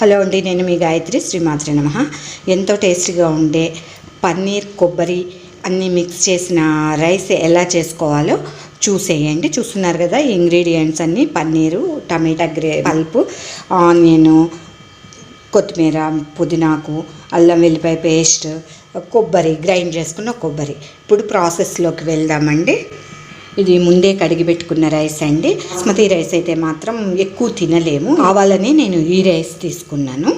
Hello అండి, నేను మీ గాయత్రి. శ్రీమాత్రే నమః. ఎంతో టేస్టీగా ఉండే పన్నీర్ కొబ్బరి అన్నీ మిక్స్ చేసిన రైస్ ఎలా చేసుకోవాలో చూసేయండి. చూస్తున్నారు కదా, ఇంగ్రీడియంట్స్ అన్నీ పన్నీరు, టమాటా పల్పు, ఆనియన్, కొత్తిమీర, పుదీనాకు, అల్లం వెల్లిపాయ పేస్ట్, కొబ్బరి, గ్రైండ్ చేసుకున్న కొబ్బరి. ఇప్పుడు ప్రాసెస్లోకి వెళ్దామండి. ఇది ముందే కడిగి పెట్టుకున్న రైస్ అండి. బాస్మతి రైస్ అయితే మాత్రం ఎక్కువ తినలేము, కావాలని నేను ఈ రైస్ తీసుకున్నాను.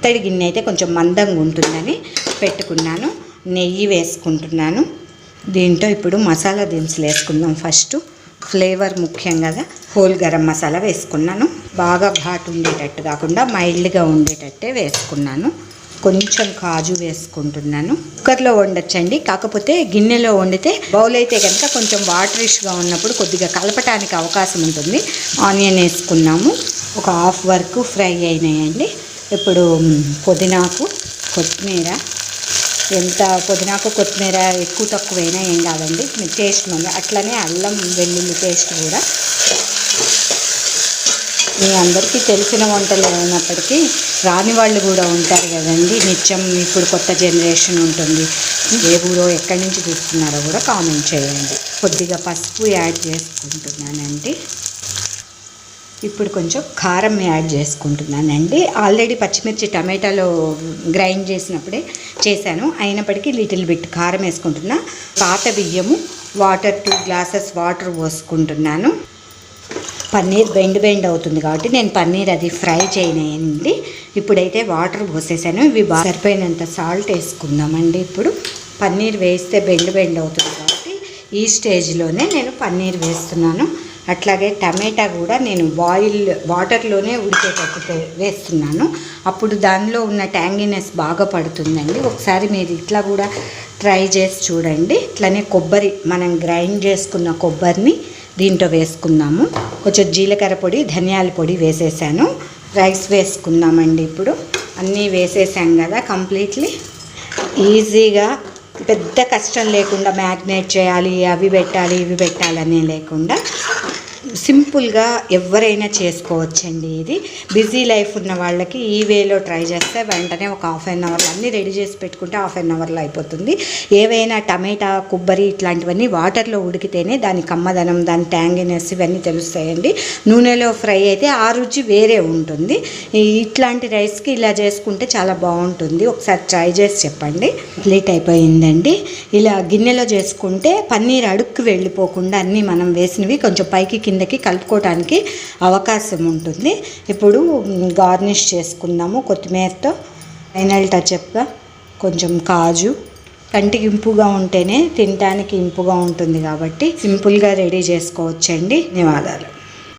తడి గిన్నె అయితే కొంచెం మందంగా ఉంటుందని పెట్టుకున్నాను. నెయ్యి వేసుకుంటున్నాను. దీంట్లో ఇప్పుడు మసాలా దినుసులు వేసుకుందాం. ఫస్ట్ ఫ్లేవర్ ముఖ్యం కదా, హోల్ గరం మసాలా వేసుకున్నాను. బాగా ఘాటు ఉండేటట్టు కాకుండా మైల్డ్గా ఉండేటట్టే వేసుకున్నాను. కొంచెం కాజు వేసుకుంటున్నాను. కుక్కర్లో వండొచ్చండి, కాకపోతే గిన్నెలో వండితే బౌల్ అయితే కనుక కొంచెం వాటరిష్గా ఉన్నప్పుడు కొద్దిగా కలపటానికి అవకాశం ఉంటుంది. ఆనియన్ వేసుకున్నాము. ఒక హాఫ్ వరకు ఫ్రై అయినాయండి. ఇప్పుడు పుదీనాకు, కొత్తిమీర, ఎంత పుదీనాకు కొత్తిమీర ఎక్కువ తక్కువైనా ఏం కాదండి, టేస్ట్ ఉంది. అట్లనే అల్లం వెల్లుల్లి పేస్ట్ కూడా. మీ అందరికీ తెలిసిన వంటలు అయినప్పటికీ రాని వాళ్ళు కూడా ఉంటారు కదండి నిత్యం. ఇప్పుడు కొత్త జనరేషన్ ఉంటుంది, ఏ ఊరో ఎక్కడి నుంచి చూస్తున్నారో కూడా కామెంట్ చేయండి. కొద్దిగా పసుపు యాడ్ చేసుకుంటున్నానండి. ఇప్పుడు కొంచెం కారం యాడ్ చేసుకుంటున్నానండి. ఆల్రెడీ పచ్చిమిర్చి టమాటాలో గ్రైండ్ చేసినప్పుడే చేశాను, అయినప్పటికీ లిటిల్ బిట్ కారం వేసుకుంటున్నా. పాత బియ్యము, వాటర్ 2 గ్లాసెస్ వాటర్ పోసుకుంటున్నాను. పన్నీర్ బెండ్ అవుతుంది కాబట్టి నేను పన్నీర్ అది ఫ్రై చేయనండి. ఇప్పుడైతే వాటర్ పోసేసాను. ఇవి బాగా సరిపోయినంత సాల్ట్ వేసుకుందామండి. ఇప్పుడు పన్నీర్ వేస్తే బెండ్ అవుతుంది కాబట్టి ఈ స్టేజ్లోనే నేను పన్నీర్ వేస్తున్నాను. అట్లాగే టమాటా కూడా నేను వాటర్లోనే ఉడికేటట్టు వేస్తున్నాను. అప్పుడు దానిలో ఉన్న ట్యాంగినెస్ బాగా పడుతుందండి. ఒకసారి మీరు ఇట్లా కూడా ట్రై చేసి చూడండి. ఇట్లానే కొబ్బరి, మనం గ్రైండ్ చేసుకున్న కొబ్బరిని దీంట్లో వేసుకుందాము. కొంచెం జీలకర్ర పొడి, ధనియాల పొడి వేసేసాను. రైస్ వేసుకుందామండి. ఇప్పుడు అన్నీ వేసేసాం కదా, కంప్లీట్లీ ఈజీగా, పెద్ద కష్టం లేకుండా మ్యాగ్నేట్ చేయాలి, అవి పెట్టాలి ఇవి పెట్టాలనే లేకుండా సింపుల్గా ఎవరైనా చేసుకోవచ్చండి. ఇది బిజీ లైఫ్ ఉన్న వాళ్ళకి ఈ వేలో ట్రై చేస్తే వెంటనే ఒక హాఫ్ అన్ అవర్లో అన్నీ రెడీ చేసి పెట్టుకుంటే హాఫ్ అన్ అవర్లో అయిపోతుంది. ఏవైనా టమాటా, కొబ్బరి ఇట్లాంటివన్నీ వాటర్లో ఉడికితేనే దాని కమ్మదనం, దాని ట్యాంగినెస్ ఇవన్నీ తెలుస్తాయండి. నూనెలో ఫ్రై అయితే ఆ రుచి వేరే ఉంటుంది. ఇట్లాంటి రైస్కి ఇలా చేసుకుంటే చాలా బాగుంటుంది. ఒకసారి ట్రై చేసి చెప్పండి. ప్లేట్ అయిపోయిందండి. ఇలా గిన్నెలో చేసుకుంటే పన్నీర్ అడుక్కు వెళ్ళిపోకుండా అన్నీ మనం వేసినవి కొంచెం పైకి కిందకి కలుపుకోవడానికి అవకాశం ఉంటుంది. ఇప్పుడు గార్నిష్ చేసుకుందాము కొత్తిమీరతో. ఫైనల్ టచ్అప్గా కొంచెం కాజు. కంటికి ఇంపుగా ఉంటేనే తినడానికి ఇంపుగా ఉంటుంది కాబట్టి సింపుల్గా రెడీ చేసుకోవచ్చండి. ధన్యవాదాలు.